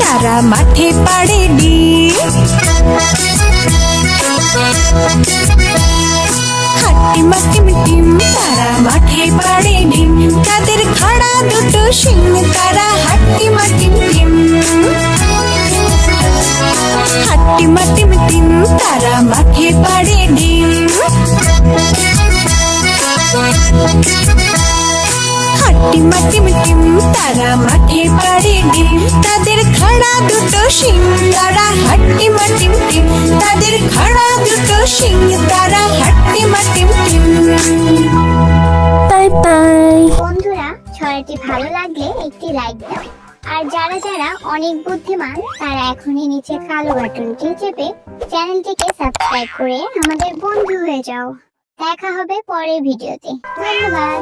তারা মাঠে পাড়ে ডিম, হাট্টিমা টিম টিম তারা মাঠে পাড়ে ডিম, তাদের খাড়া দুটো শিং তারা হাট্টিমা টিম টিম, হাট্টিমা টিম টিম তারা মাঠে পাড়ে ডিম, হাট্টিমা টিম টিম তারা মাঠে পাড়ে ডিম, তাদের খাড়া দুটো শিং তারা হাট্টিমা টিম টিম, তাদের খাড়া দুটো শিং তারা হাট্টিমা টিম টিম। বাই বাই বন্ধুরা, ছড়াটি ভালো লাগলে একটি লাইক দাও, আর যারা যারা অনেক বুদ্ধিমান তারা এখনই নিচে কালো বাটনটি চেপে চ্যানেলটিকে সাবস্ক্রাইব করে আমাদের বন্ধু হয়ে যাও। দেখা হবে পরের ভিডিওতে। ধন্যবাদ।